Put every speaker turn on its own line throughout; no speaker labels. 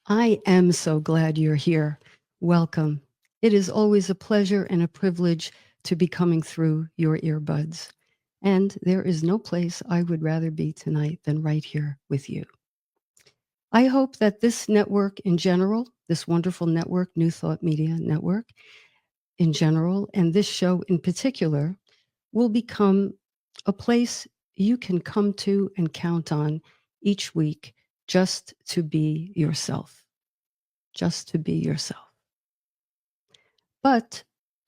I am so glad you're here. Welcome. It is always a pleasure and a privilege to be coming through your earbuds. And there is no place I would rather be tonight than right here with you. I hope that this network in general, this wonderful network, New Thought Media Network in general, and this show in particular, will become a place you can come to and count on each week just to be yourself. Just to be yourself. But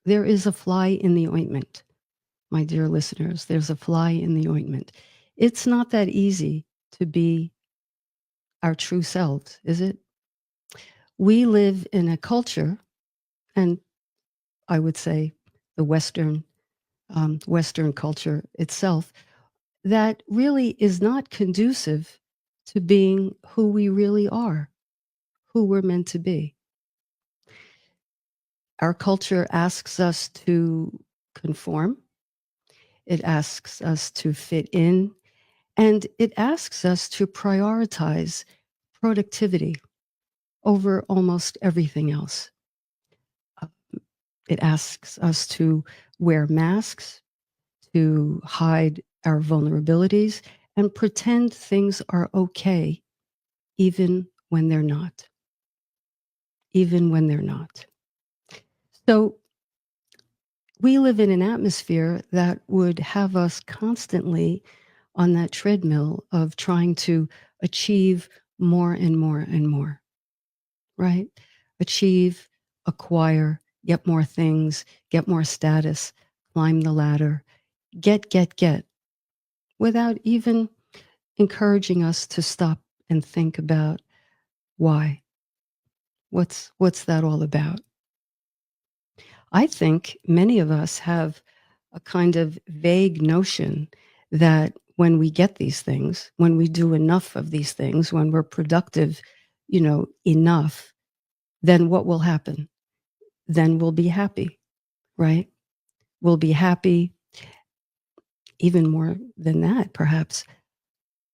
there is a fly in the ointment, my dear listeners. There's a fly in the ointment. It's not that easy to be our true selves, is it? We live in a culture, and I would say the Western culture itself, that really is not conducive to being who we really are, who we're meant to be. Our culture asks us to conform. It asks us to fit in, and it asks us to prioritize productivity over almost everything else. Uh, It asks us to wear masks, to hide our vulnerabilities, and pretend things are okay, even when they're not. Even when they're not. So we live in an atmosphere that would have us constantly on that treadmill of trying to achieve more and more and more, right? Achieve, acquire, get more things, get more status, climb the ladder, get, without even encouraging us to stop and think about why. What's that all about? I think many of us have a kind of vague notion that when we get these things, when we do enough of these things, when we're productive, enough, then what will happen? Then we'll be happy, right? We'll be happy. Even more than that, perhaps,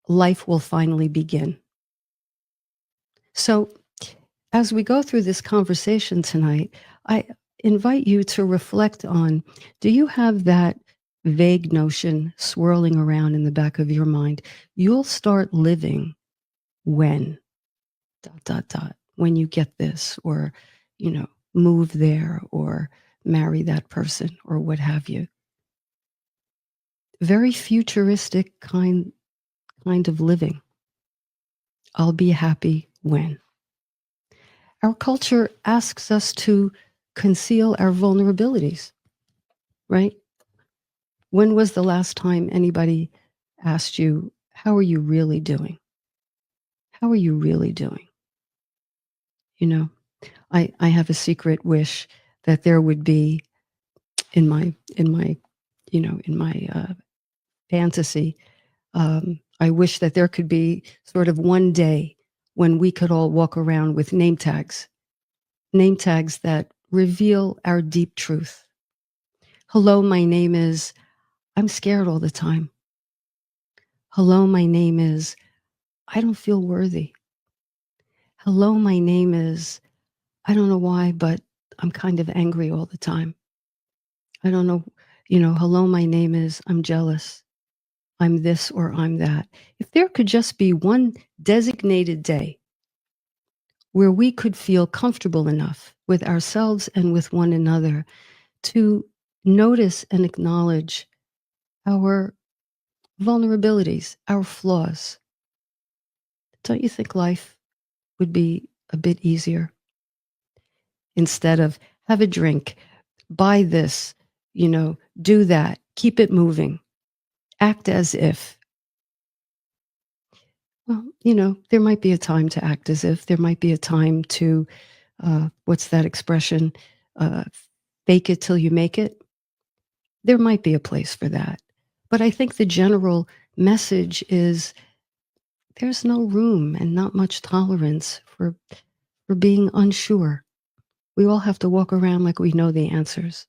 life will finally begin. So, as we go through this conversation tonight, I invite you to reflect on, do you have that vague notion swirling around in the back of your mind? You'll start living when, dot, dot, dot, when you get this, or, move there, or marry that person, or what have you. Very futuristic kind of living. I'll be happy when. Our culture asks us to conceal our vulnerabilities, right? When was the last time anybody asked you, how are you really doing? How are you really doing? I have a secret wish that there would be in my fantasy. I wish that there could be sort of one day when we could all walk around with name tags that reveal our deep truth. Hello, my name is, I'm scared all the time. Hello, my name is, I don't feel worthy. Hello, my name is, I don't know why, but I'm kind of angry all the time. I don't know, hello, my name is, I'm jealous. I'm this or I'm that. If there could just be one designated day where we could feel comfortable enough with ourselves and with one another to notice and acknowledge our vulnerabilities, our flaws, don't you think life would be a bit easier? Instead of have a drink, buy this, do that, keep it moving, act as if. Well, there might be a time to act as if. There might be a time to, what's that expression? Uh, Fake it till you make it. There might be a place for that. But I think the general message is there's no room and not much tolerance for being unsure. We all have to walk around like we know the answers,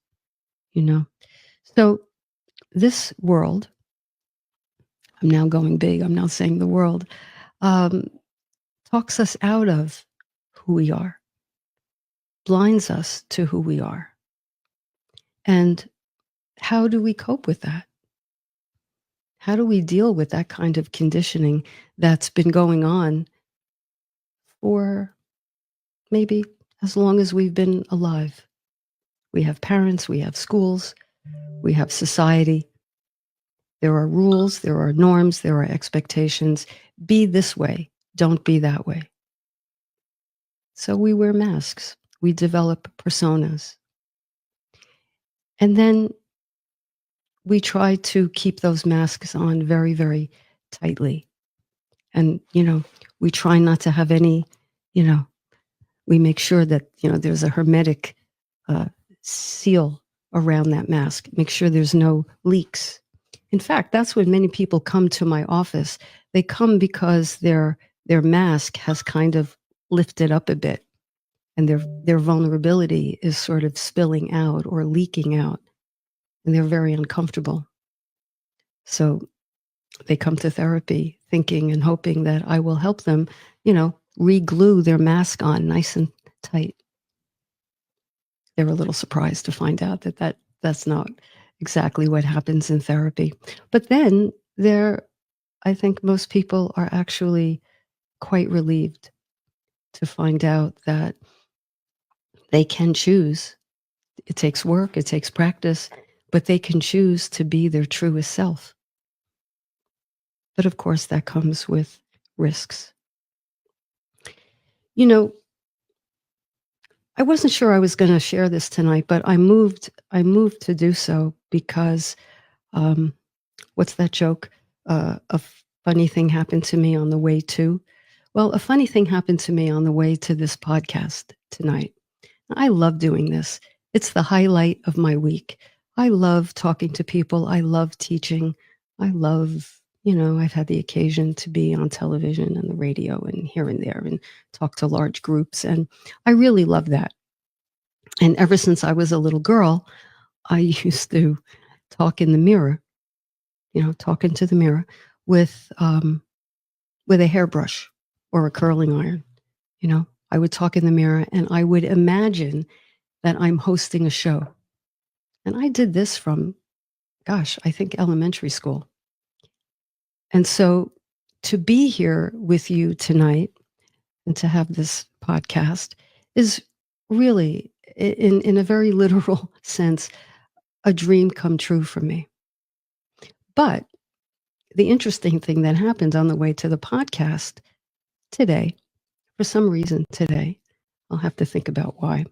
you know? So this world, I'm now going big, I'm now saying the world, um, talks us out of who we are, blinds us to who we are. And how do we cope with that? How do we deal with that kind of conditioning that's been going on for maybe as long as we've been alive? We have parents, we have schools, we have society. There are rules, there are norms, there are expectations. Be this way, don't be that way. So we wear masks, we develop personas. And then we try to keep those masks on very, very tightly. And, we try not to have any, you know, we make sure that, there's a hermetic uh, seal around that mask. Make sure there's no leaks. In fact, that's when many people come to my office. They come because their mask has kind of lifted up a bit and their vulnerability is sort of spilling out or leaking out and they're very uncomfortable. So they come to therapy thinking and hoping that I will help them, re-glue their mask on nice and tight. They're a little surprised to find out that's not exactly what happens in therapy. But then I think most people are actually quite relieved to find out that they can choose. It takes work, it takes practice, but they can choose to be their truest self. But of course, that comes with risks. You know, I wasn't sure I was going to share this tonight, but I moved to do so because um, what's that joke? A funny thing happened to me on the way to. Well, a funny thing happened to me on the way to this podcast tonight. I love doing this. It's the highlight of my week. I love talking to people. I love teaching. I love, I've had the occasion to be on television and the radio and here and there and talk to large groups. And I really love that. And ever since I was a little girl, I used to talk in the mirror, talk into the mirror with a hairbrush or a curling iron. I would talk in the mirror and I would imagine that I'm hosting a show. And I did this from, gosh, I think elementary school. And so to be here with you tonight and to have this podcast is really, in a very literal sense, a dream come true for me. But the interesting thing that happened on the way to the podcast today, for some reason today, I'll have to think about why,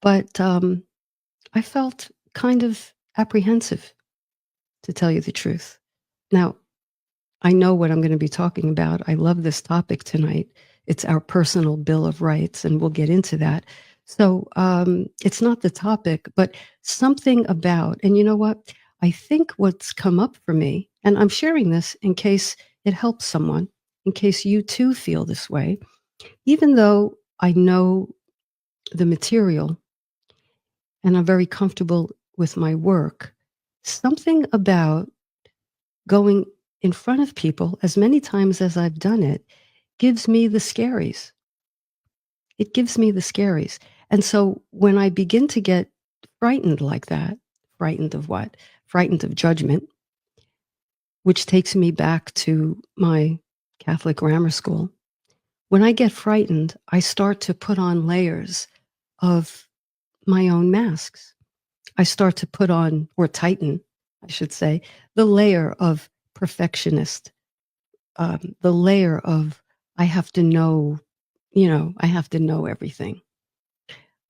but I felt kind of apprehensive, to tell you the truth. Now, I know what I'm going to be talking about. I love this topic tonight. It's our personal Bill of Rights, and we'll get into that. So it's not the topic, but something about, and you know what? I think what's come up for me, and I'm sharing this in case it helps someone, in case you too feel this way, even though I know the material and I'm very comfortable with my work, something about going in front of people as many times as I've done it gives me the scaries. It gives me the scaries. And so when I begin to get frightened like that, frightened of what? Frightened of judgment, which takes me back to my Catholic grammar school. When I get frightened, I start to put on layers of my own masks. I start to put on, or tighten, I should say, the layer of perfectionist, the layer of I have to know, I have to know everything.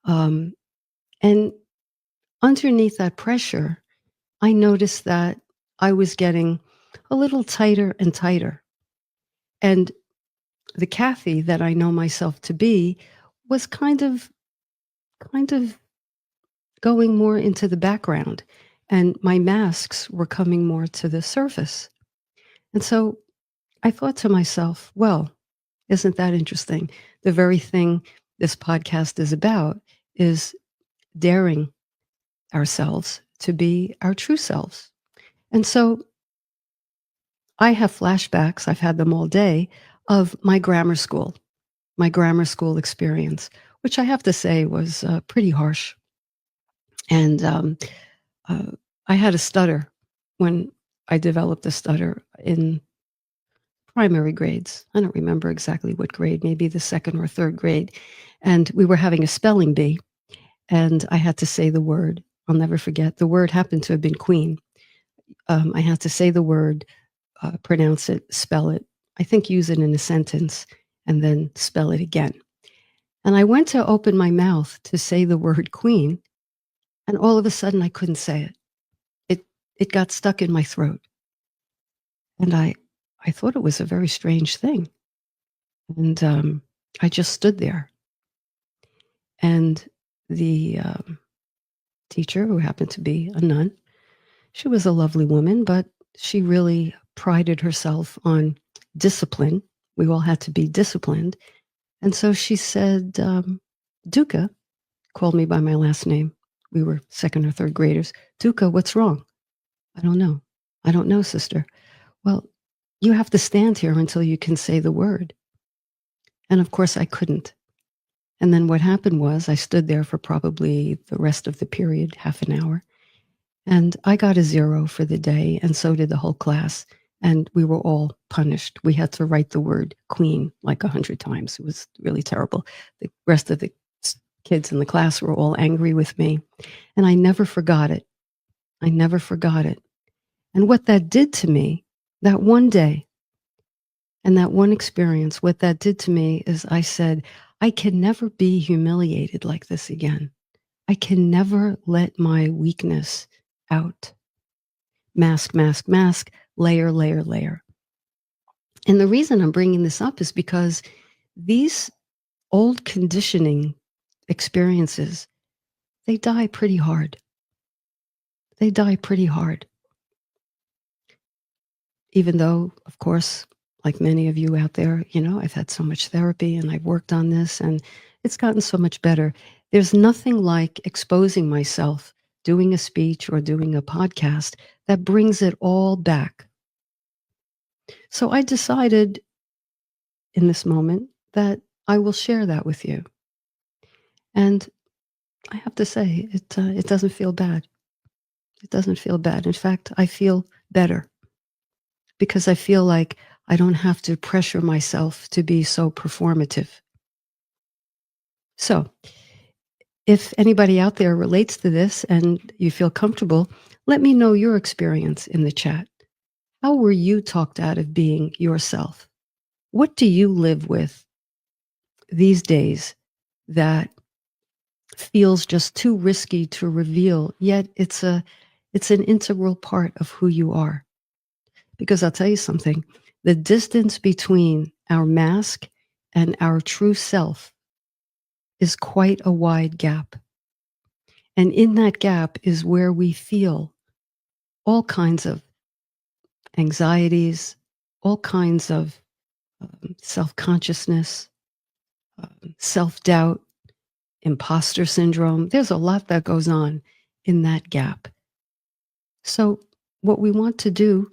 And underneath that pressure, I noticed that I was getting a little tighter and tighter. And the Kathy that I know myself to be was kind of going more into the background, and my masks were coming more to the surface. And so I thought to myself, well, isn't that interesting? The very thing this podcast is about is daring ourselves to be our true selves. And so I have flashbacks, I've had them all day, of my grammar school. my grammar school experience, which I have to say was pretty harsh. And uh, I had a stutter when I developed a stutter in primary grades. I don't remember exactly what grade, maybe the second or third grade. And we were having a spelling bee, and I had to say the word. I'll never forget. The word happened to have been queen. I had to say the word, pronounce it, spell it, I think use it in a sentence, and then spell it again. And I went to open my mouth to say the word queen, and all of a sudden I couldn't say it. It got stuck in my throat. And I thought it was a very strange thing. And I just stood there. And the teacher, who happened to be a nun, she was a lovely woman, but she really prided herself on discipline. We all had to be disciplined. And so she said, Duca, called me by my last name. We were second or third graders. Duca, what's wrong? I don't know. I don't know, sister. Well, you have to stand here until you can say the word. And of course, I couldn't. And then what happened was I stood there for probably the rest of the period, half an hour. And I got a 0 for the day, and so did the whole class. And we were all punished. We had to write the word queen like 100 times. It was really terrible. The rest of the kids in the class were all angry with me. And I never forgot it. I never forgot it. And what that did to me, that one day, and that one experience, what that did to me is I said, I can never be humiliated like this again. I can never let my weakness out. Mask, mask, mask, layer, layer, layer. And the reason I'm bringing this up is because these old conditioning experiences, they die pretty hard. They die pretty hard. Even though, of course, like many of you out there, you know, I've had so much therapy and I've worked on this and it's gotten so much better. There's nothing like exposing myself, doing a speech or doing a podcast that brings it all back. So I decided in this moment that I will share that with you. And I have to say, it doesn't feel bad. It doesn't feel bad. In fact, I feel better because I feel like I don't have to pressure myself to be so performative. So, if anybody out there relates to this and you feel comfortable, let me know your experience in the chat. How were you talked out of being yourself? What do you live with these days that feels just too risky to reveal, yet it's an integral part of who you are? Because I'll tell you something, the distance between our mask and our true self is quite a wide gap. And in that gap is where we feel all kinds of anxieties, all kinds of self-consciousness, self-doubt, imposter syndrome. There's a lot that goes on in that gap. So what we want to do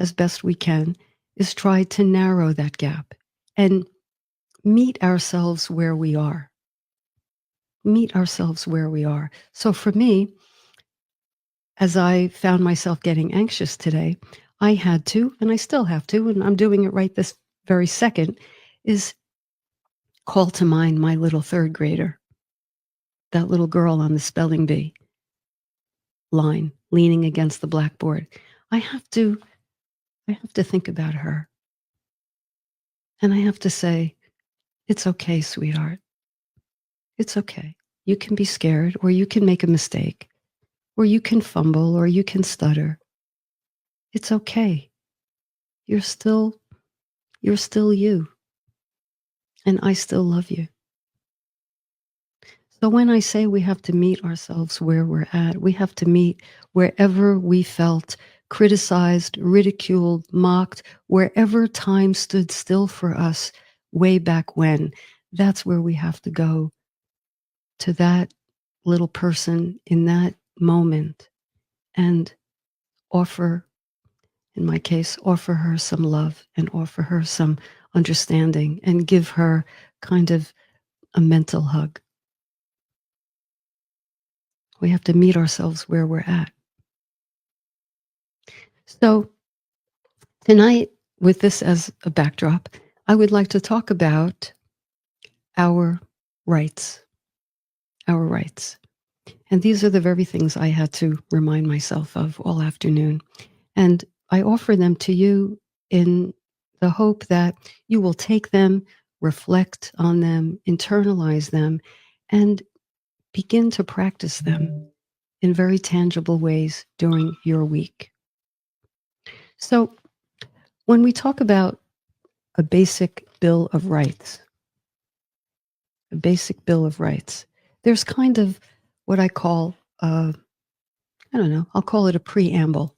as best we can is try to narrow that gap and meet ourselves where we are. Meet ourselves where we are. So for me, as I found myself getting anxious today, I had to, and I still have to, and I'm doing it right this very second, is call to mind my little third grader, that little girl on the spelling bee line, leaning against the blackboard. I have to think about her. And I have to say, it's okay, sweetheart. It's okay. You can be scared, or you can make a mistake, or you can fumble, or you can stutter. It's okay. You're still you. And I still love you. So when I say we have to meet ourselves where we're at, we have to meet wherever we felt criticized, ridiculed, mocked, wherever time stood still for us way back when. That's where we have to go, to that little person in that moment, and offer in my case, offer her some love and offer her some understanding and give her kind of a mental hug. We have to meet ourselves where we're at. So tonight, with this as a backdrop, I would like to talk about our rights, our rights. And these are the very things I had to remind myself of all afternoon. And I offer them to you in the hope that you will take them, reflect on them, internalize them, and begin to practice them in very tangible ways during your week. So, when we talk about a basic Bill of Rights, a basic Bill of Rights, there's kind of what I call, I don't know, I'll call it a preamble.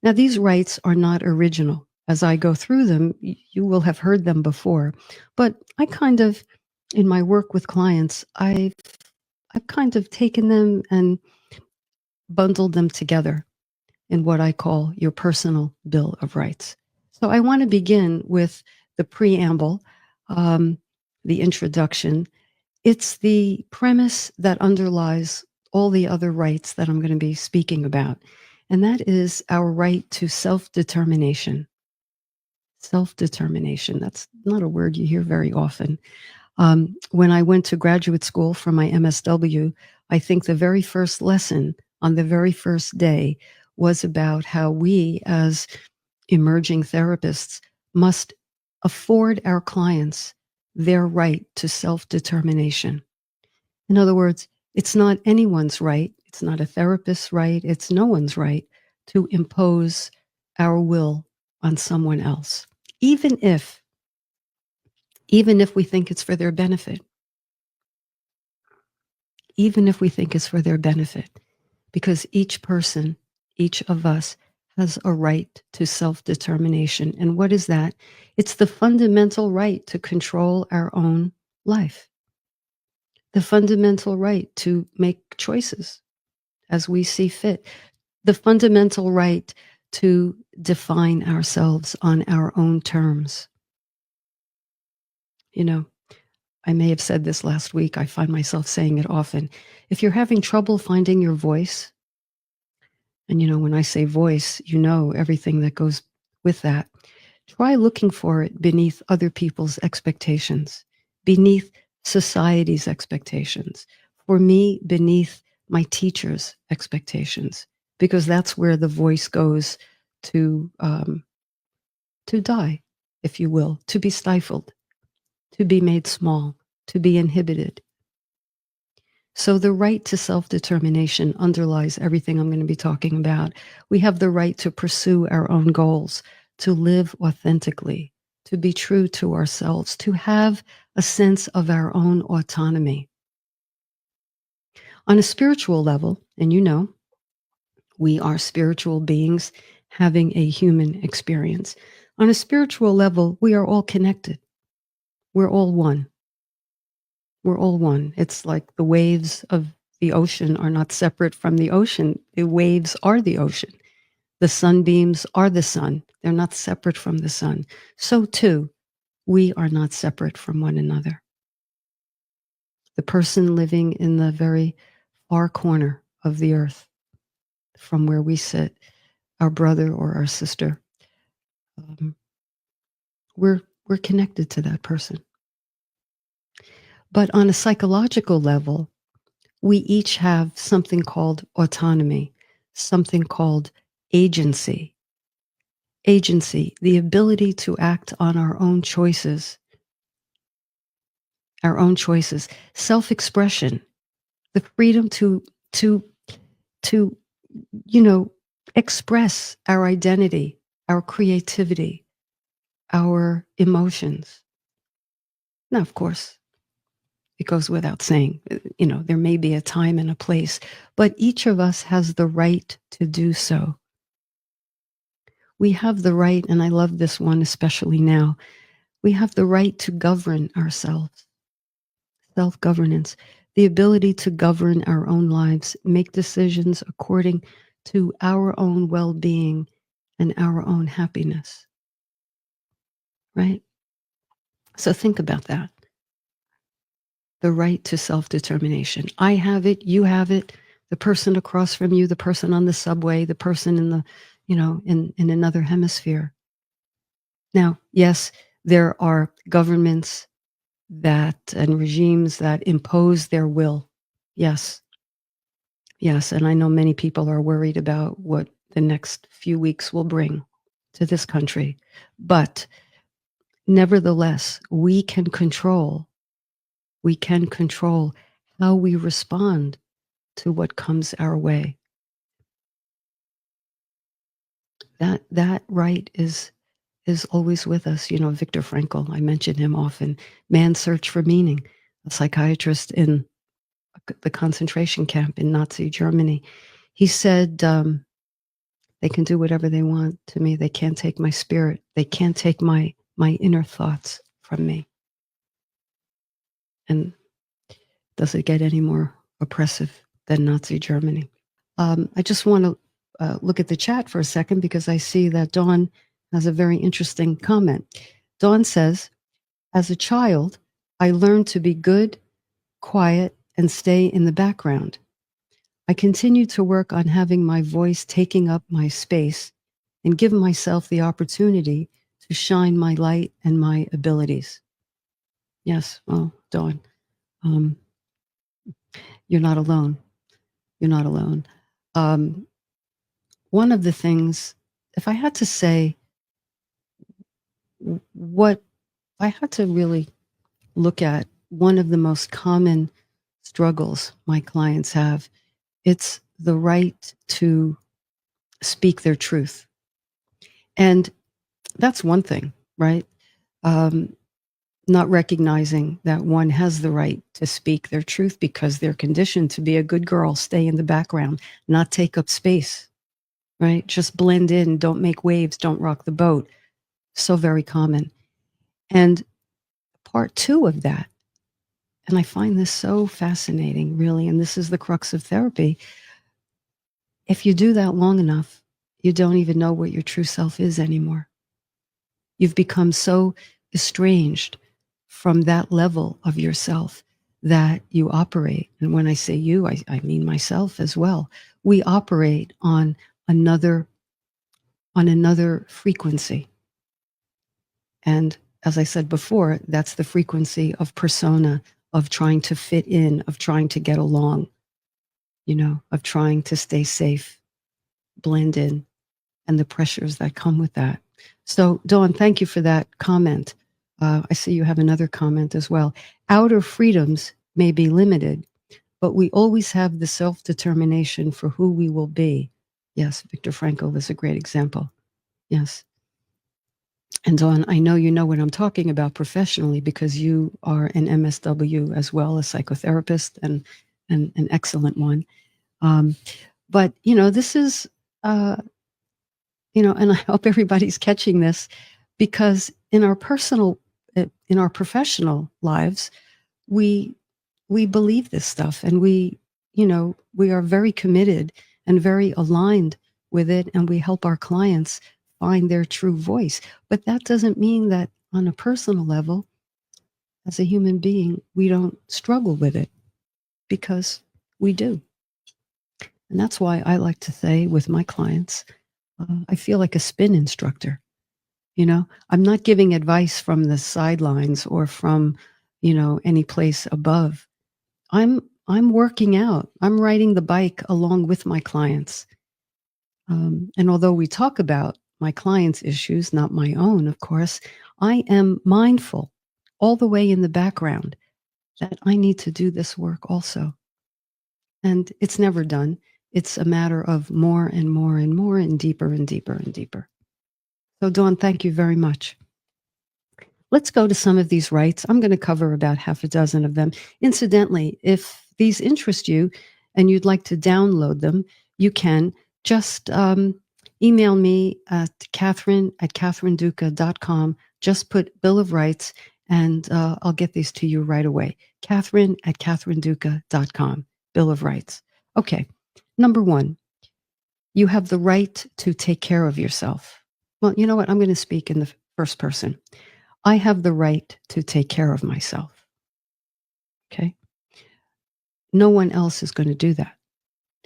Now, these rights are not original. As I go through them, you will have heard them before. But I kind of, in my work with clients, I've kind of taken them and bundled them together in what I call your personal Bill of Rights. So I want to begin with the preamble, the introduction. It's the premise that underlies all the other rights that I'm going to be speaking about. And that is our right to self-determination. Self-determination. That's not a word you hear very often. When I went to graduate school for my MSW, I think the very first lesson on the very first day was about how we, as emerging therapists, must afford our clients their right to self-determination. In other words, it's not anyone's right, it's not a therapist's right, it's no one's right to impose our will on someone else, even if we think it's for their benefit, even if we think it's for their benefit, because each person, each of us has a right to self-determination. And what is that? It's the fundamental right to control our own life, the fundamental right to make choices as we see fit, the fundamental right to define ourselves on our own terms. You know, I may have said this last week. I find myself saying it often. If you're having trouble finding your voice, and when I say voice, everything that goes with that, try looking for it beneath other people's expectations, beneath society's expectations. For me, beneath my teacher's expectations, because that's where the voice goes to die, if you will, to be stifled, to be made small, to be inhibited. So the right to self-determination underlies everything I'm going to be talking about. We have the right to pursue our own goals, to live authentically, to be true to ourselves, to have a sense of our own autonomy. On a spiritual level, and we are spiritual beings having a human experience. On a spiritual level, we are all connected. We're all one. We're all one. It's like the waves of the ocean are not separate from the ocean. The waves are the ocean. The sunbeams are the sun. They're not separate from the sun. So too, we are not separate from one another. The person living in the very far corner of the earth from where we sit, our brother or our sister, we're connected to that person. But on a psychological level, we each have something called autonomy, something called agency. Agency, the ability to act on our own choices, self-expression, the freedom to express our identity, our creativity, our emotions. Now, of course, it goes without saying, there may be a time and a place, but each of us has the right to do so. We have the right, and I love this one especially now, we have the right to govern ourselves. Self-governance, the ability to govern our own lives, make decisions according to our own well-being and our own happiness, right? So think about that. The right to self-determination. I have it, you have it, the person across from you, the person on the subway, the person in the, in another hemisphere. Now, yes, there are governments that and regimes that impose their will. Yes. Yes, and I know many people are worried about what the next few weeks will bring to this country. But nevertheless, we can control how we respond to what comes our way. That right is always with us. Viktor Frankl, I mention him often. Man's Search for Meaning, a psychiatrist in the concentration camp in Nazi Germany. He said, they can do whatever they want to me. They can't take my spirit. They can't take my inner thoughts from me. And does it get any more oppressive than Nazi Germany? I just want to look at the chat for a second because I see that Dawn has a very interesting comment. Dawn says, as a child, I learned to be good, quiet, and stay in the background. I continue to work on having my voice taking up my space and give myself the opportunity to shine my light and my abilities. Yes, well, Dawn, um, you're not alone. You're not alone. One of the things, if I had to say what I had to really look at, one of the most common struggles my clients have, it's the right to speak their truth. And that's one thing, right? Not recognizing that one has the right to speak their truth because they're conditioned to be a good girl, stay in the background, not take up space, right? Just blend in, don't make waves, don't rock the boat. So very common. And part two of that, and I find this so fascinating, really, and this is the crux of therapy. If you do that long enough, you don't even know what your true self is anymore. You've become so estranged from that level of yourself that you operate. And when I say you, I mean myself as well. We operate on another frequency. And as I said before, that's the frequency of persona, of trying to fit in, of trying to get along, of trying to stay safe, blend in, and the pressures that come with that. So, Dawn, thank you for that comment. I see you have another comment as well. Outer freedoms may be limited, but we always have the self-determination for who we will be. Yes, Viktor Frankl is a great example. Yes. And Dawn, I know you know what I'm talking about professionally because you are an MSW as well, a psychotherapist and an excellent one. But, this is, and I hope everybody's catching this because in our professional lives, we believe this stuff and we are very committed and very aligned with it, and we help our clients find their true voice. But that doesn't mean that on a personal level, as a human being, we don't struggle with it, because we do. And that's why I like to say with my clients, I feel like a spin instructor. I'm not giving advice from the sidelines or from, any place above. I'm working out. I'm riding the bike along with my clients. And although we talk about my clients' issues, not my own, of course, I am mindful all the way in the background that I need to do this work also. And it's never done. It's a matter of more and more and more and deeper and deeper and deeper. So, Dawn, thank you very much. Let's go to some of these rights. I'm going to cover about half a dozen of them. Incidentally, if these interest you and you'd like to download them, you can just email me at Catherine@catherineduca.com. Just put Bill of Rights and I'll get these to you right away. Catherine@catherineduca.com. Bill of Rights. Okay. Number one, You have the right to take care of yourself. Well, you know what? I'm going to speak in the first person. I have the right to take care of myself. Okay. No one else is going to do that.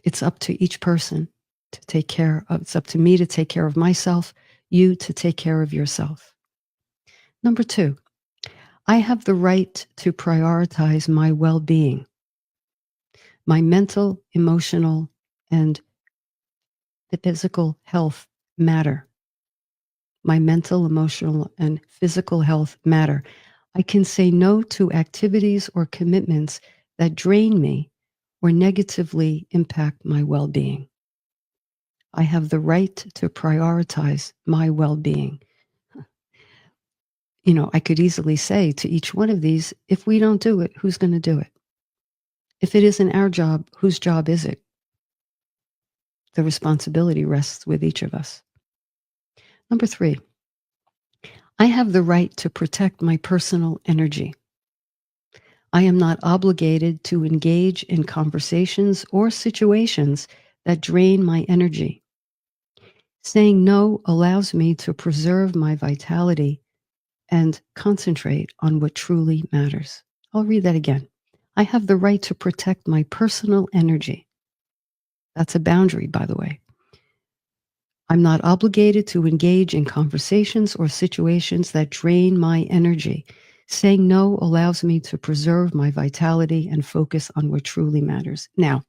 It's up to each person to take care of. It's up to me to take care of myself, you to take care of yourself. Number two, I have the right to prioritize my well-being. My mental, emotional, and physical health matter. My mental, emotional, and physical health matter. I can say no to activities or commitments that drain me or negatively impact my well-being. I have the right to prioritize my well-being. You know, I could easily say to each one of these, if we don't do it, who's going to do it? If it isn't our job, whose job is it? The responsibility rests with each of us. Number three, I have the right to protect my personal energy. I am not obligated to engage in conversations or situations that drain my energy. Saying no allows me to preserve my vitality and concentrate on what truly matters. I'll read that again. I have the right to protect my personal energy. That's a boundary, by the way. I'm not obligated to engage in conversations or situations that drain my energy. Saying no allows me to preserve my vitality and focus on what truly matters. Now,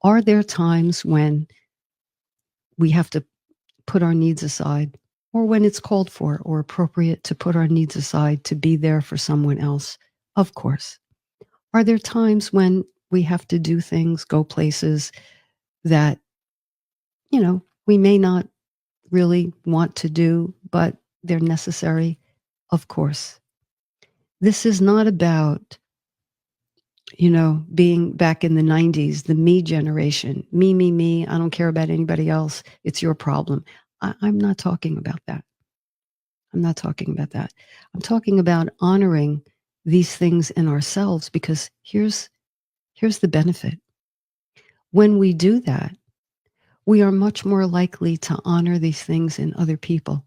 are there times when we have to put our needs aside, or when it's called for or appropriate to put our needs aside to be there for someone else? Of course. Are there times when we have to do things, go places that, we may not really want to do, but they're necessary? Of course. This is not about, being back in the 90s, the me generation. Me, me, me. I don't care about anybody else. It's your problem. I'm not talking about that. I'm not talking about that. I'm talking about honoring these things in ourselves, because here's the benefit. When we do that, we are much more likely to honor these things in other people.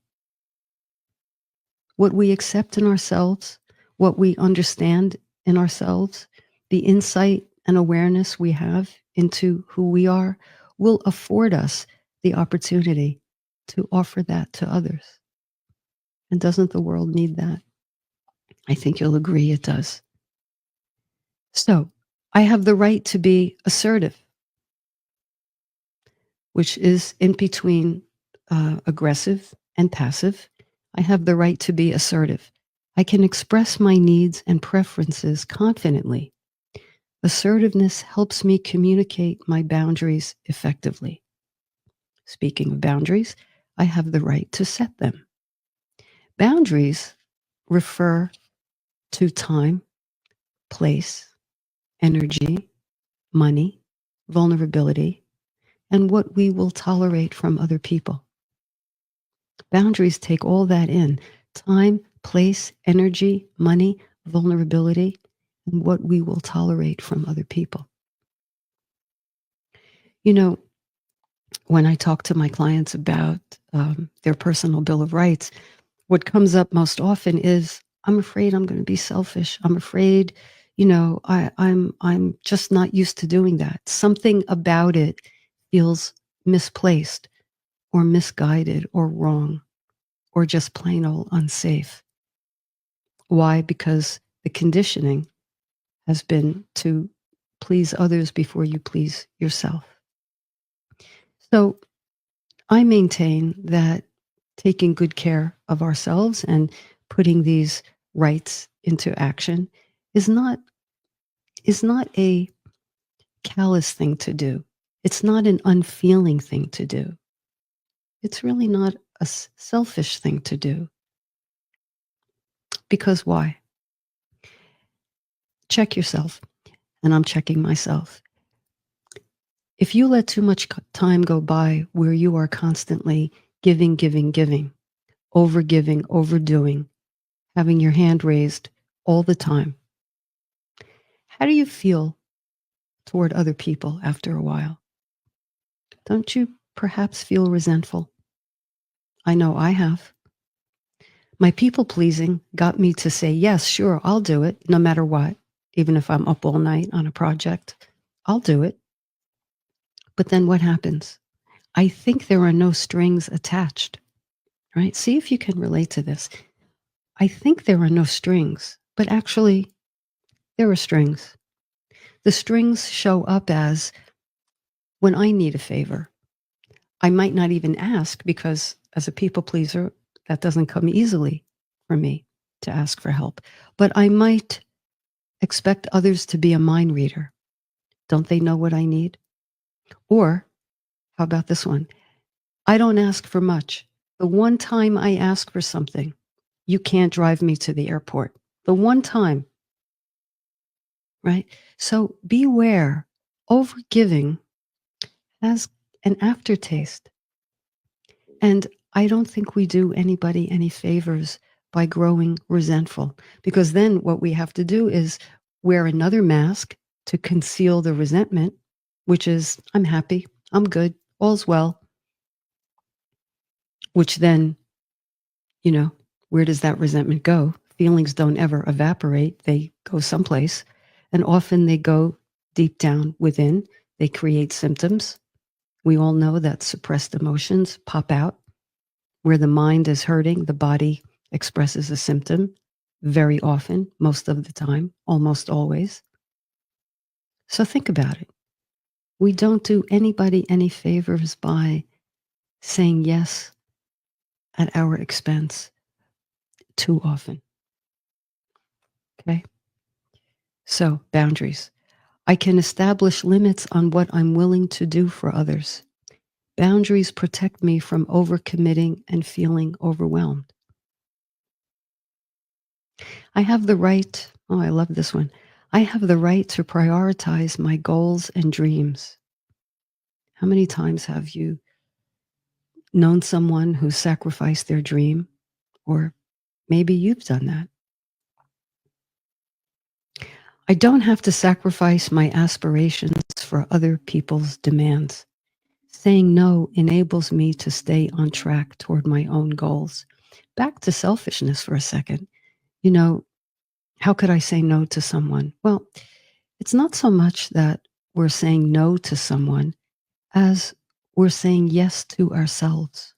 What we accept in ourselves, what we understand in ourselves, the insight and awareness we have into who we are, will afford us the opportunity to offer that to others. And doesn't the world need that? I think you'll agree it does. So I have the right to be assertive, which is in between aggressive and passive. I have the right to be assertive. I can express my needs and preferences confidently. Assertiveness helps me communicate my boundaries effectively. Speaking of boundaries, I have the right to set them. Boundaries refer to time, place, energy, money, vulnerability, and what we will tolerate from other people. Boundaries take all that in: time, place, energy, money, vulnerability, and what we will tolerate from other people. When I talk to my clients about their personal Bill of Rights, what comes up most often is, I'm afraid I'm going to be selfish. I'm afraid, I'm just not used to doing that. Something about it feels misplaced or misguided or wrong or just plain old unsafe. Why? Because the conditioning has been to please others before you please yourself. So I maintain that taking good care of ourselves and putting these rights into action is not a callous thing to do. It's not an unfeeling thing to do. It's really not a selfish thing to do. Because why? Check yourself, and I'm checking myself. If you let too much time go by where you are constantly giving, giving, giving, overgiving, overdoing, having your hand raised all the time, how do you feel toward other people after a while? Don't you perhaps feel resentful. I know I have. My people pleasing got me to say, yes, sure, I'll do it no matter what. Even if I'm up all night on a project, I'll do it. But then what happens? I think there are no strings attached, right? See if you can relate to this. I think there are no strings, but actually there are strings. The strings show up as when I need a favor. I might not even ask because as a people pleaser, that doesn't come easily for me to ask for help. But I might expect others to be a mind reader. Don't they know what I need? Or how about this one? I don't ask for much. The one time I ask for something, you can't drive me to the airport. The one time, right? So beware, overgiving has an aftertaste. And I don't think we do anybody any favors by growing resentful, because then what we have to do is wear another mask to conceal the resentment, which is, I'm happy, I'm good, all's well, which then, where does that resentment go? Feelings don't ever evaporate, they go someplace. And often they go deep down within, they create symptoms. We all know that suppressed emotions pop out. Where the mind is hurting, the body expresses a symptom very often, most of the time, almost always. So think about it. We don't do anybody any favors by saying yes at our expense too often. Okay? So, boundaries. I can establish limits on what I'm willing to do for others. Boundaries protect me from overcommitting and feeling overwhelmed. I have the right, oh, I love this one. I have the right to prioritize my goals and dreams. How many times have you known someone who sacrificed their dream? Or maybe you've done that. I don't have to sacrifice my aspirations for other people's demands. Saying no enables me to stay on track toward my own goals. Back to selfishness for a second. How could I say no to someone? Well, it's not so much that we're saying no to someone as we're saying yes to ourselves.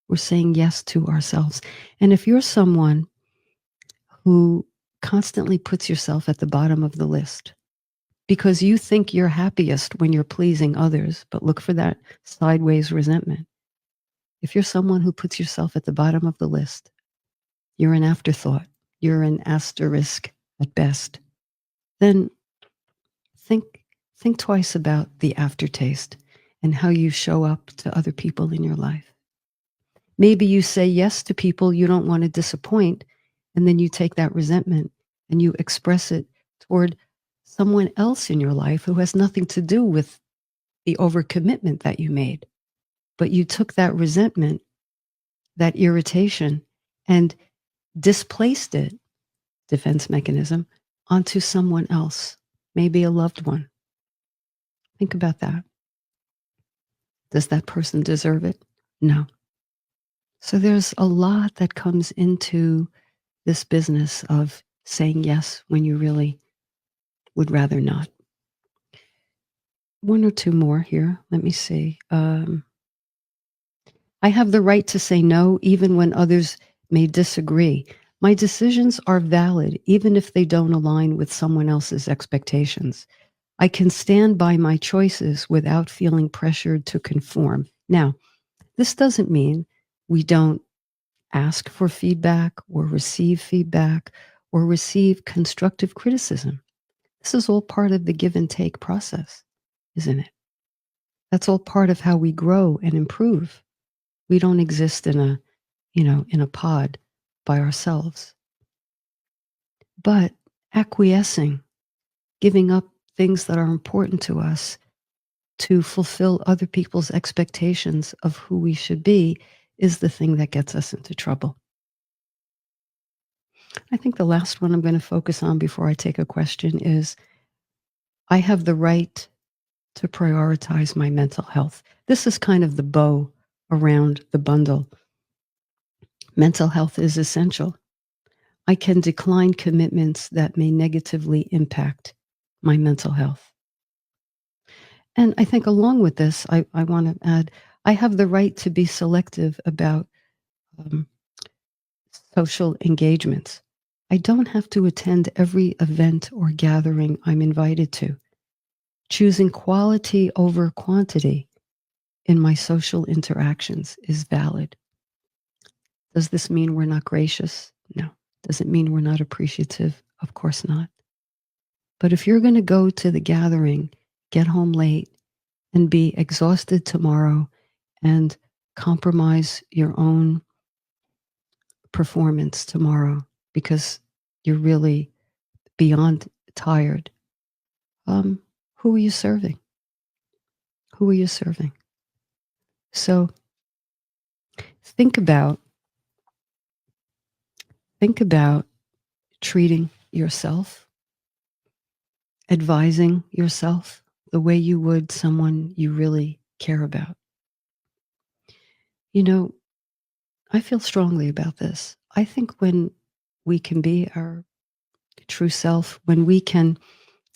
We're saying yes to ourselves. And if you're someone who constantly puts yourself at the bottom of the list because you think you're happiest when you're pleasing others, but look for that sideways resentment. If you're someone who puts yourself at the bottom of the list, you're an afterthought, you're an asterisk at best, then think twice about the aftertaste and how you show up to other people in your life. Maybe you say yes to people you don't want to disappoint, and then you take that resentment and you express it toward someone else in your life who has nothing to do with the overcommitment that you made. But you took that resentment, that irritation, and displaced it, defense mechanism, onto someone else, maybe a loved one. Think about that. Does that person deserve it? No. So there's a lot that comes into this business of saying yes when you really would rather not. One or two more here. Let me see. I have the right to say no even when others may disagree. My decisions are valid even if they don't align with someone else's expectations. I can stand by my choices without feeling pressured to conform. Now, this doesn't mean we don't ask for feedback or receive constructive criticism. This is all part of the give and take process, isn't it? That's all part of how we grow and improve. We don't exist in a pod by ourselves. But acquiescing, giving up things that are important to us to fulfill other people's expectations of who we should be is the thing that gets us into trouble. I think the last one I'm going to focus on before I take a question is I have the right to prioritize my mental health. This is kind of the bow around the bundle. Mental health is essential. I can decline commitments that may negatively impact my mental health. And I think along with this, I want to add, I have the right to be selective about um, social engagements. I don't have to attend every event or gathering I'm invited to. Choosing quality over quantity in my social interactions is valid. Does this mean we're not gracious? No. Does it mean we're not appreciative? Of course not. But if you're going to go to the gathering, get home late, and be exhausted tomorrow and compromise your own performance tomorrow because you're really beyond tired, who are you serving? Who are you serving? So think about treating yourself, advising yourself the way you would someone you really care about. You know, I feel strongly about this. I think when we can be our true self, when we can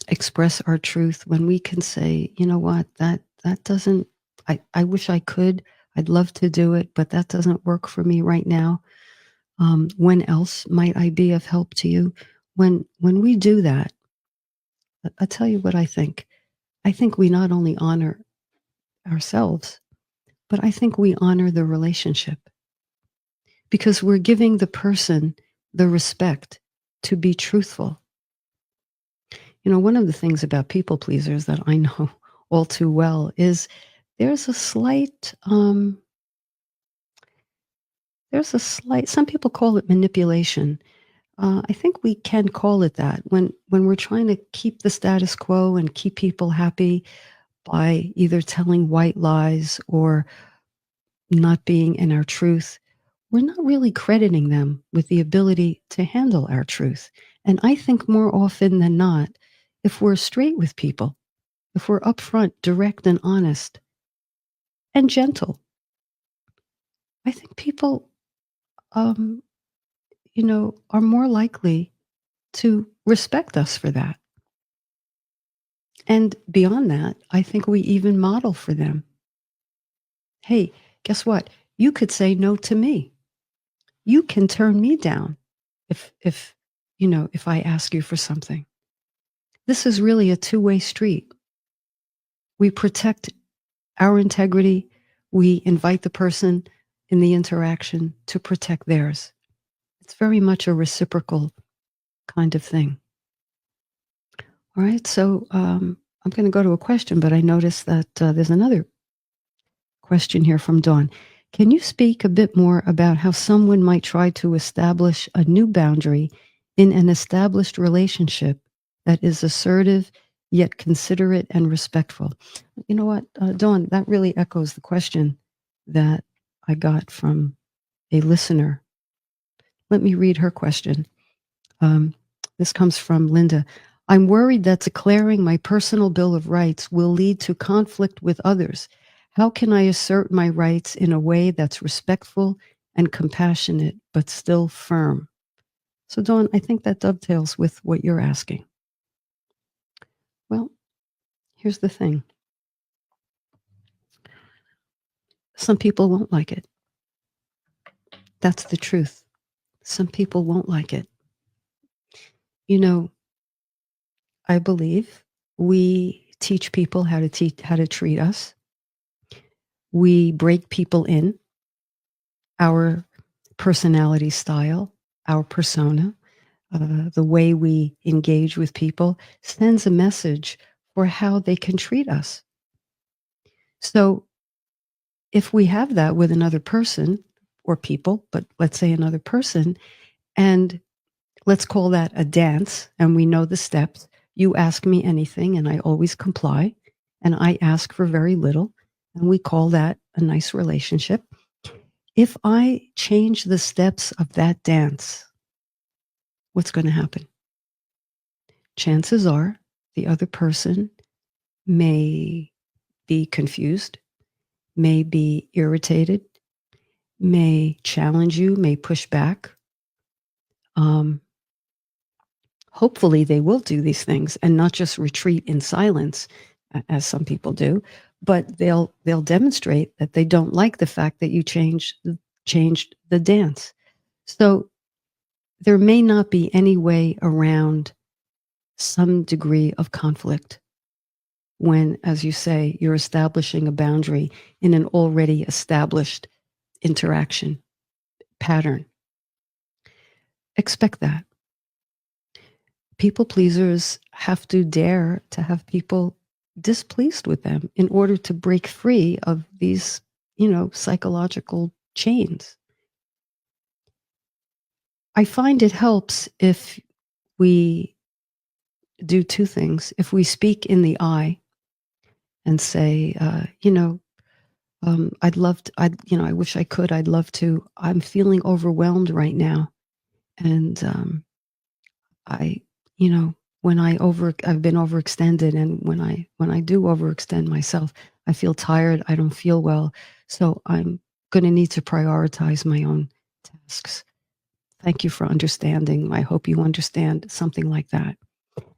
express our truth, when we can say, you know what, that doesn't, I wish I could, I'd love to do it, but that doesn't work for me right now. When else might I be of help to you? When we do that, I'll tell you what I think. I think we not only honor ourselves, but I think we honor the relationship because we're giving the person the respect to be truthful. You know, one of the things about people pleasers that I know all too well is there's a slight, some people call it manipulation. I think we can call it that when we're trying to keep the status quo and keep people happy by either telling white lies or not being in our truth, we're not really crediting them with the ability to handle our truth. And I think more often than not, if we're straight with people, if we're upfront, direct, and honest, and gentle, I think people, um, are more likely to respect us for that. And beyond that, I think we even model for them. Hey, guess what? You could say no to me. You can turn me down if I ask you for something. This is really a two-way street. We protect our integrity. We invite the person in the interaction to protect theirs. It's very much a reciprocal kind of thing. All right, so I'm going to go to a question, but I noticed that there's another question here from Dawn. Can you speak a bit more about how someone might try to establish a new boundary in an established relationship that is assertive yet considerate and respectful? You know what, Dawn, that really echoes the question that I got from a listener. Let me read her question. This comes from Linda. I'm worried that declaring my personal Bill of Rights will lead to conflict with others. How can I assert my rights in a way that's respectful and compassionate, but still firm? So, Dawn, I think that dovetails with what you're asking. Well, here's the thing. Some people won't like it. That's the truth. Some people won't like it. You know, I believe we teach people how to treat us. We break people in, our personality style, our persona, the way we engage with people sends a message for how they can treat us. So if we have that with another person or people, but let's say another person, and let's call that a dance, and we know the steps. You ask me anything, and I always comply, and I ask for very little, and we call that a nice relationship. If I change the steps of that dance, what's going to happen? Chances are the other person may be confused, may be irritated, may challenge you, may push back. Um, Hopefully, they will do these things and not just retreat in silence, as some people do, but they'll demonstrate that they don't like the fact that you changed the dance. So there may not be any way around some degree of conflict when, as you say, you're establishing a boundary in an already established interaction pattern. Expect that. People pleasers have to dare to have people displeased with them in order to break free of these, psychological chains. I find it helps if we do two things. If we speak in the I and say, I wish I could, I'd love to, I'm feeling overwhelmed right now. And I, you know, I've been overextended, and when I do overextend myself, I feel tired. I don't feel well, so I'm going to need to prioritize my own tasks. Thank you for understanding. I hope you understand, something like that.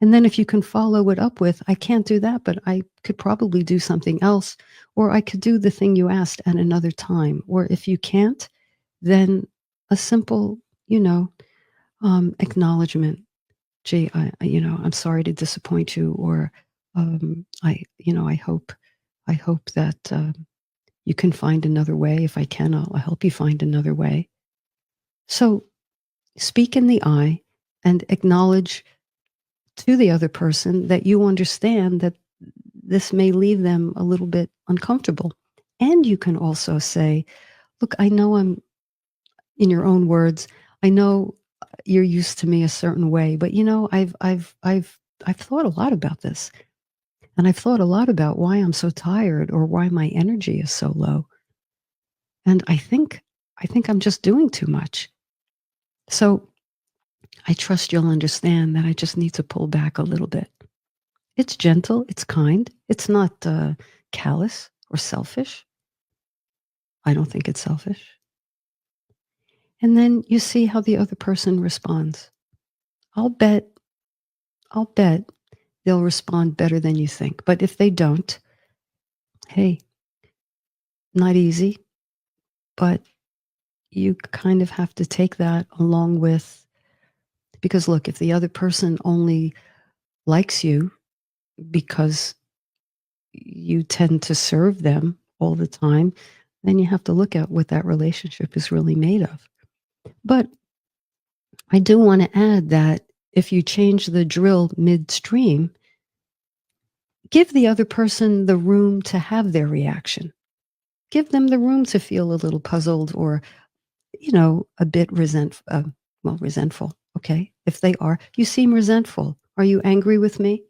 And then if you can follow it up with, I can't do that, but I could probably do something else, or I could do the thing you asked at another time. Or if you can't, then a simple, acknowledgement. Gee, I'm sorry to disappoint you, or I hope that you can find another way. If I can, I'll help you find another way. So speak in the I and acknowledge to the other person that you understand that this may leave them a little bit uncomfortable. And you can also say, look, I know I'm, in your own words, I know you're used to me a certain way, but I've thought a lot about this. And I've thought a lot about why I'm so tired or why my energy is so low. And I think I'm just doing too much. So I trust you'll understand that I just need to pull back a little bit. It's gentle, it's kind, it's not callous or selfish. I don't think it's selfish. And then you see how the other person responds. I'll bet, I'll bet they'll respond better than you think. But if they don't, hey, not easy, but you kind of have to take that along with, because look, if the other person only likes you because you tend to serve them all the time, then you have to look at what that relationship is really made of. But I do want to add that if you change the drill midstream, give the other person the room to have their reaction. Give them the room to feel a little puzzled or, a bit resentful. Okay. If they are, you seem resentful. Are you angry with me?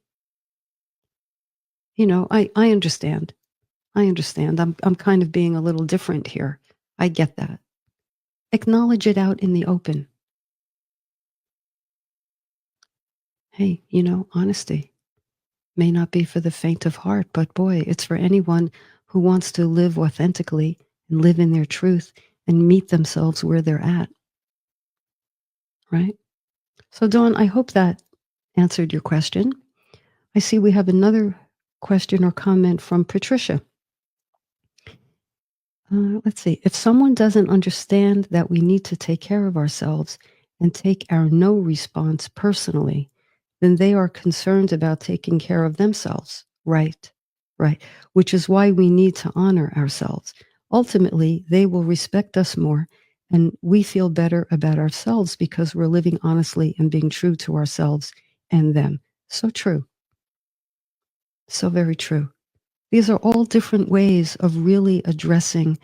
I understand. I understand. I'm kind of being a little different here. I get that. Acknowledge it out in the open. Hey, honesty may not be for the faint of heart, but boy, it's for anyone who wants to live authentically and live in their truth and meet themselves where they're at. Right? So, Dawn, I hope that answered your question. I see we have another question or comment from Patricia. Let's see. If someone doesn't understand that we need to take care of ourselves and take our no response personally, then they are concerned about taking care of themselves. Right, right. Which is why we need to honor ourselves. Ultimately, they will respect us more, and we feel better about ourselves because we're living honestly and being true to ourselves and them. So true. So very true. These are all different ways of really addressing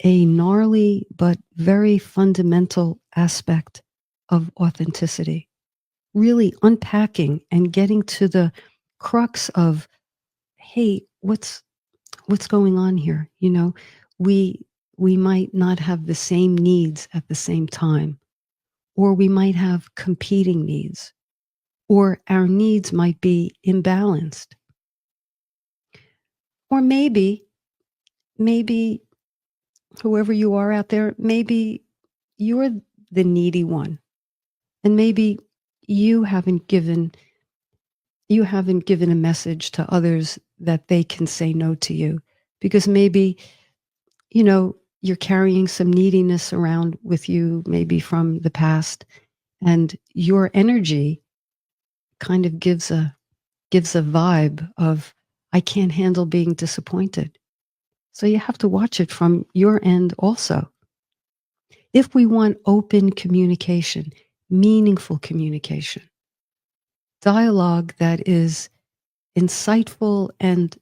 a gnarly but very fundamental aspect of authenticity. Really unpacking and getting to the crux of, hey, what's going on here? We might not have the same needs at the same time, or we might have competing needs, or our needs might be imbalanced. Or maybe whoever you are out there, maybe you're the needy one. And maybe you haven't given a message to others that they can say no to you because maybe, you're carrying some neediness around with you, maybe from the past, and your energy kind of gives a vibe of, I can't handle being disappointed. So you have to watch it from your end also. If we want open communication, meaningful communication, dialogue that is insightful and,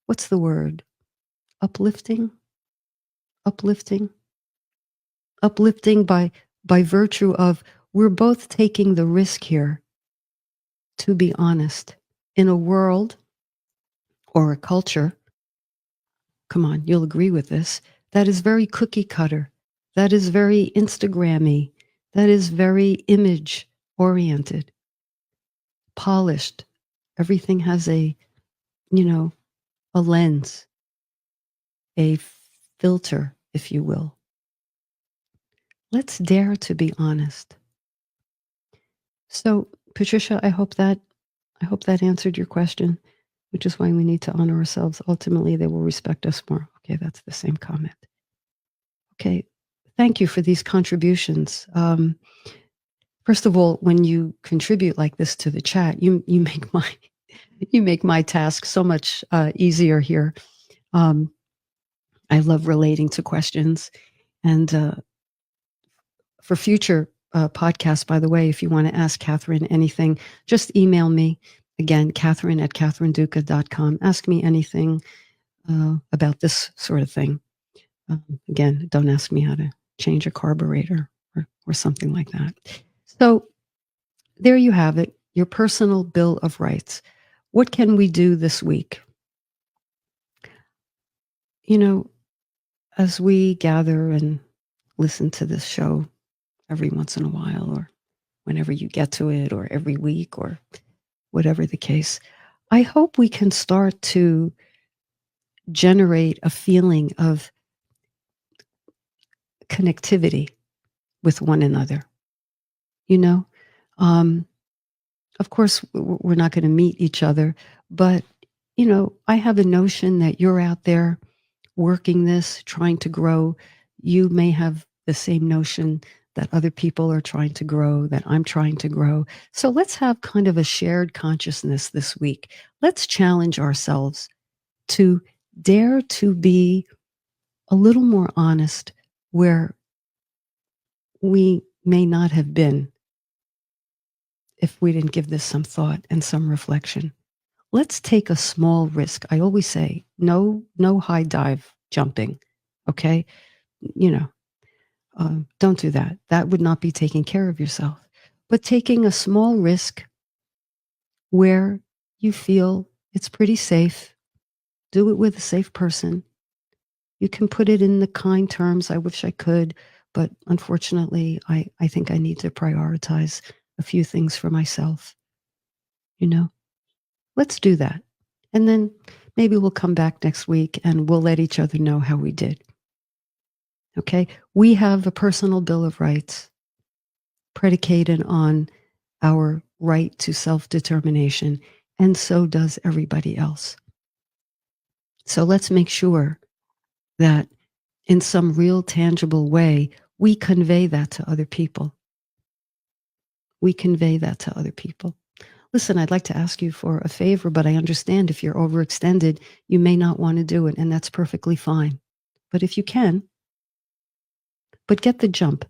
what's the word? Uplifting? Uplifting? Uplifting by virtue of, we're both taking the risk here to be honest in a world or a culture, come on, you'll agree with this, that is very cookie cutter, that is very Instagrammy, that is very image oriented, polished. Everything has a lens, a filter, if you will. Let's dare to be honest. So, Patricia, I hope that answered your question, which is why we need to honor ourselves. Ultimately, they will respect us more. Okay, that's the same comment. Okay, thank you for these contributions. First of all, when you contribute like this to the chat, you make my task so much easier here. I love relating to questions, and for future podcasts, by the way, if you want to ask Catherine anything, just email me. Again, Catherine@catherineduca.com. Ask me anything about this sort of thing. Again, don't ask me how to change a carburetor or something like that. So there you have it, your personal Bill of Rights. What can we do this week? As we gather and listen to this show every once in a while, or whenever you get to it, or every week, or whatever the case, I hope we can start to generate a feeling of connectivity with one another. Um, of course, we're not going to meet each other, but, I have a notion that you're out there working this, trying to grow. You may have the same notion that other people are trying to grow, that I'm trying to grow. So let's have kind of a shared consciousness this week. Let's challenge ourselves to dare to be a little more honest where we may not have been if we didn't give this some thought and some reflection. Let's take a small risk. I always say, no high dive jumping. Okay. Don't do that. That would not be taking care of yourself. But taking a small risk where you feel it's pretty safe, do it with a safe person. You can put it in the kind terms, I wish I could, but unfortunately, I think I need to prioritize a few things for myself. Let's do that. And then maybe we'll come back next week and we'll let each other know how we did. Okay? We have a personal Bill of Rights predicated on our right to self-determination, and so does everybody else. So let's make sure that in some real tangible way, we convey that to other people. We convey that to other people. Listen, I'd like to ask you for a favor, but I understand if you're overextended, you may not want to do it, and that's perfectly fine. But if you can, but get the jump.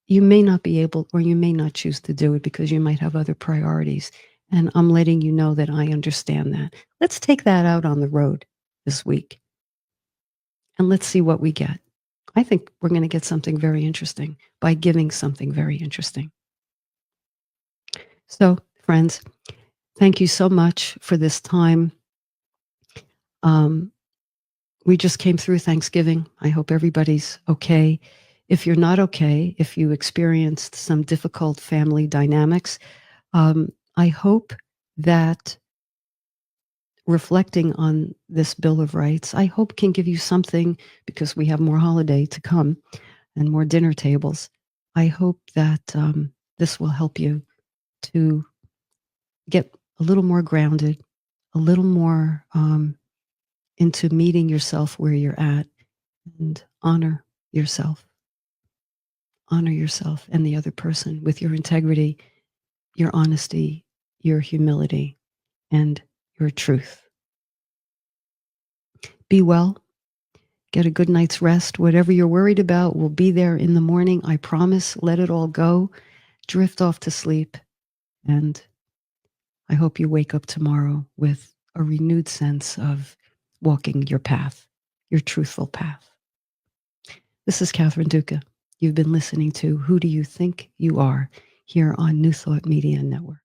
You may not be able, or you may not choose to do it because you might have other priorities. And I'm letting you know that I understand that. Let's take that out on the road this week and let's see what we get. I think we're going to get something very interesting by giving something very interesting. So, friends, thank you so much for this time. We just came through Thanksgiving. I hope everybody's okay. If you're not okay, if you experienced some difficult family dynamics, I hope that reflecting on this Bill of Rights, I hope can give you something, because we have more holiday to come and more dinner tables. I hope that this will help you to get a little more grounded, a little more into meeting yourself where you're at, and honor yourself. Honor yourself and the other person with your integrity, your honesty, your humility, and your truth. Be well. Get a good night's rest. Whatever you're worried about will be there in the morning. I promise. Let it all go. Drift off to sleep. And I hope you wake up tomorrow with a renewed sense of walking your path, your truthful path. This is Catherine Duca. You've been listening to Who Do You Think You Are here on New Thought Media Network.